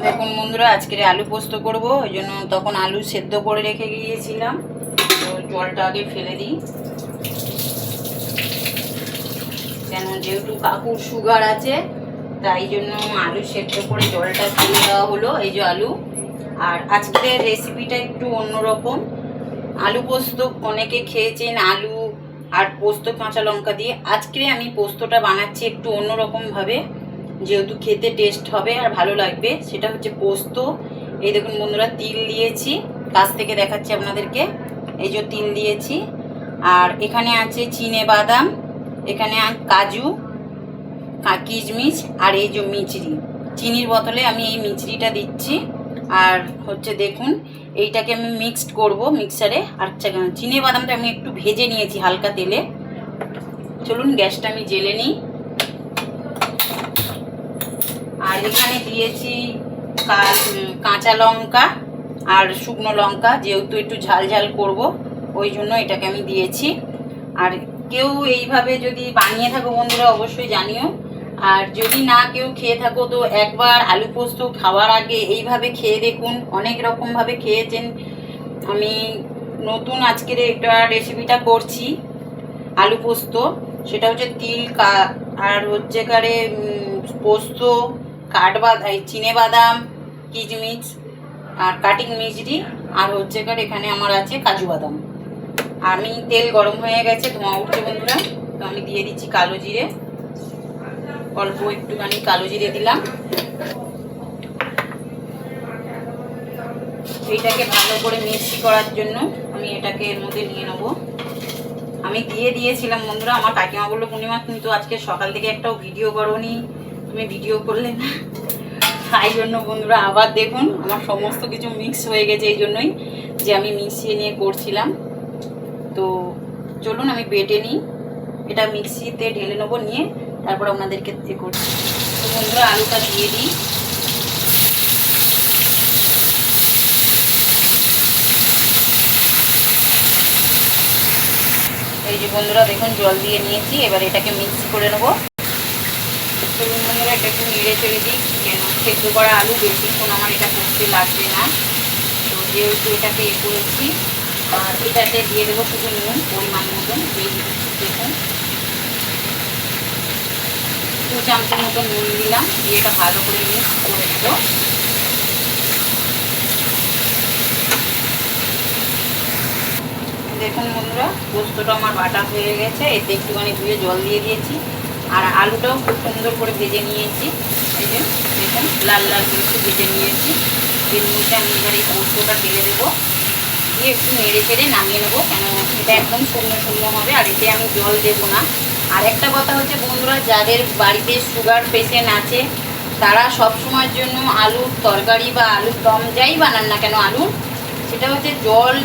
দেখুন বন্ধুরা, আজকের আলু পোস্ত করব, ওই জন্য তখন আলু সেদ্ধ করে রেখে গিয়েছিলাম। তো জলটা আগে ফেলে দিই, কেন যেহেতু কাকুর সুগার আছে তাই জন্য আলু সেদ্ধ করে জলটা ফেলে দেওয়া হলো। এই যে আলু। আর আজকের রেসিপিটা একটু অন্যরকম। আলু পোস্ত অনেকে খেয়েছেন আলু আর পোস্ত কাঁচা লঙ্কা দিয়ে। আজকে আমি পোস্তটা বানাচ্ছি একটু অন্যরকমভাবে, যেহেতু খেতে টেস্ট হবে আর ভালো লাগবে। সেটা হচ্ছে পোস্ত। এই দেখুন বন্ধুরা, তিল দিয়েছি, কাছ থেকে দেখাচ্ছি আপনাদেরকে। এই যে তিল দিয়েছি, আর এখানে আছে চিনে বাদাম, এখানে কাজু, কিশমিশ, আর এই যে মিচড়ি। চিনির বোতলে আমি এই মিচড়িটা দিচ্ছি। আর হচ্ছে দেখুন, এইটাকে আমি মিক্সড করব মিক্সারে। আর চিনে বাদামটা আমি একটু ভেজে নিয়েছি হালকা তেলে। চলুন গ্যাসটা আমি জ্বেলে নিই। আর এখানে দিয়েছি কাঁচা লঙ্কা আর শুকনো লঙ্কা, যেহেতু একটু ঝাল ঝাল করব ওই জন্য এটাকে আমি দিয়েছি। আর কেউ এইভাবে যদি বানিয়ে থাকো বন্ধুরা অবশ্যই জানিও। আর যদি না কেউ খেয়ে থাকো তো একবার আলু পোস্ত খাওয়ার আগে এইভাবে খেয়ে দেখুন। অনেক রকমভাবে খেয়েছেন, আমি নতুন আজকের একটা রেসিপিটা করছি আলু পোস্ত। সেটা হচ্ছে তিল আর হচ্ছে কারে পোস্ত, কাঠবাদাম, চিনে বাদাম, কিশমিশ, আর কাটিং মিচড়ি, আর হচ্ছে কার এখানে আমার আছে কাজু বাদাম। আমি তেল গরম হয়ে গেছে, ধোঁয়া উঠছে বন্ধুরা। তো আমি দিয়ে দিচ্ছি কালো জিরে, অল্প একটুখানি কালো জিরে দিলাম। এইটাকে ভালো করে মিক্সি করার জন্য আমি এটাকে এর মধ্যে নিয়ে নেবো। আমি দিয়ে দিয়েছিলাম বন্ধুরা, আমার কাকিমা বললো পূর্ণিমা তুমি তো আজকে সকাল থেকে একটাও ভিডিও করোনি, তুমি ভিডিও করলে না। তাই জন্য বন্ধুরা আবার দেখুন আমার সমস্ত কিছু মিক্স হয়ে গেছে, এই জন্যই যে আমি মিশিয়ে নিয়ে করছিলাম। তো চলুন আমি বেটে নিই, এটা মিক্সিতে ঢেলে নেবো, নিয়ে তারপর আপনাদেরকে করছি। তো বন্ধুরা আলুটা দিয়ে দিই। এই যে বন্ধুরা দেখুন জল দিয়ে নিয়েছি, এবার এটাকে মিক্স করে নেবো। চলুন বন্ধুরা এটা একটু নেড়ে চেড়ে দিই, কেন সেদ্ধ করা আলু বেশিক্ষণ আমার এটা করতে লাগবে না। তো যেহেতু এটাকে করেছি, আর এটাতে দিয়ে দেবো শুধু নুন পরিমাণ মতন। এই দেখুন 2 চামচের মতো নুন দিলাম, দিয়ে এটা ভালো করে মিক্স করে নেবো। দেখুন বন্ধুরা পোস্তটা আমার বাটা হয়ে গেছে, এতে একটুখানি ধুয়ে জল দিয়ে দিয়েছি। আর আলুটাও খুব সুন্দর করে ভেজে নিয়েছি। এই যে দেখুন লাল লাল করে একটু ভেজে নিয়েছি। এর মধ্যে আমি এবার এই পোস্তটা ঢেলে দেবো, দিয়ে একটু নেড়ে চেড়ে নামিয়ে নেবো, কেন এটা একদম শুকনো শুকনো হবে। আর এতে আমি জল দেবো না। আর একটা কথা হচ্ছে বন্ধুরা, যাদের বাড়িতে সুগার পেশেন্ট আছে তারা সব সময়ের জন্য আলুর তরকারি বা আলুর দম যাই বানান না কেন আলুর, সেটা হচ্ছে জল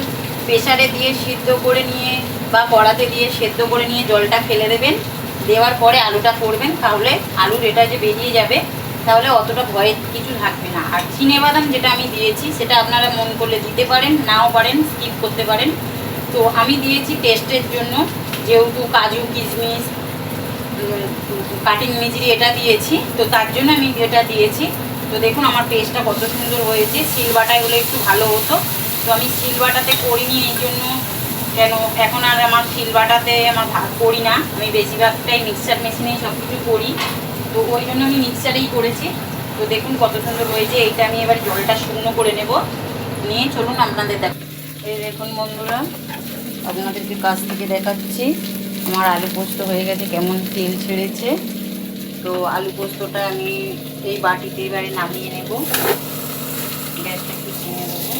প্রেসারে দিয়ে সিদ্ধ করে নিয়ে বা কড়াতে দিয়ে সেদ্ধ করে নিয়ে জলটা ফেলে দেবেন। দেওয়ার পরে আলুটা করবেন, তাহলে আলুর এটা যে বেরিয়ে যাবে, তাহলে অতটা ভয়ের কিছু থাকবে না। আর চিনেবাদাম যেটা আমি দিয়েছি সেটা আপনারা মন করলে দিতে পারেন, নাও পারেন, স্কিপ করতে পারেন। তো আমি দিয়েছি টেস্টের জন্য, যেহেতু কাজু কিশমিশ কাটিং মিচড়ি এটা দিয়েছি, তো তার জন্য আমি এটা দিয়েছি। তো দেখুন আমার পেস্টটা কত সুন্দর হয়েছে। সিলবাটায় হলে একটু ভালো হতো, তো আমি সিলবাটাতে করিনি এই জন্য, কেন এখন আর আমার সিলবাটাতে আমার করি না, আমি বেশিরভাগটাই মিক্সার মেশিনেই সব কিছু করি। তো ওই জন্য আমি মিক্সারেই করেছি। তো দেখুন কত সুন্দর হয়েছে। এইটা আমি এবার জলটা শুকনো করে নেব, নিয়ে চলুন আপনাদের দেখ। এই দেখুন বন্ধুরা আপনাদেরকে কাছ থেকে দেখাচ্ছি আমার আলু পোস্ত হয়ে গেছে, কেমন তেল ছেড়েছে। তো আলু পোস্তটা আমি এই বাটিতে এবারে নামিয়ে নেব, গ্যাসটা একটু কমিয়ে দেবো।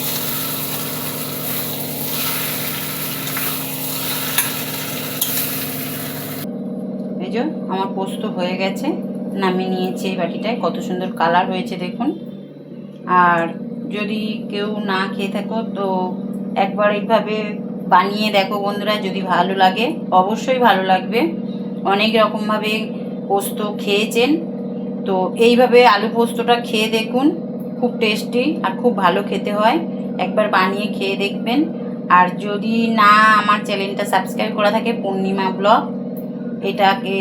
এই যে আমার পোস্ত হয়ে গেছে, নামিয়ে নিয়েছি এই বাটিটায়। কত সুন্দর কালার হয়েছে দেখুন। আর যদি কেউ না খেয়ে থাকো তো একবার এইভাবে বানিয়ে দেখো বন্ধুরা, যদি ভালো লাগে অবশ্যই ভালো লাগবে। অনেক রকমভাবে পোস্ত খেয়েছেন, তো এইভাবে আলু পোস্তটা খেয়ে দেখুন, খুব টেস্টি আর খুব ভালো খেতে হয়। একবার বানিয়ে খেয়ে দেখবেন। আর যদি না আমার চ্যানেলটা সাবস্ক্রাইব করা থাকে পূর্ণিমা ব্লগ, এটাকে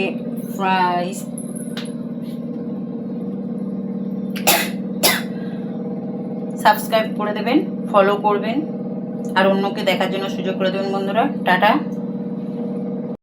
সাবস্ক্রাইব করে দেবেন, ফলো করবেন আর অন্যকে দেখার জন্য সুযোগ করে দেবেন বন্ধুরা। টাটা।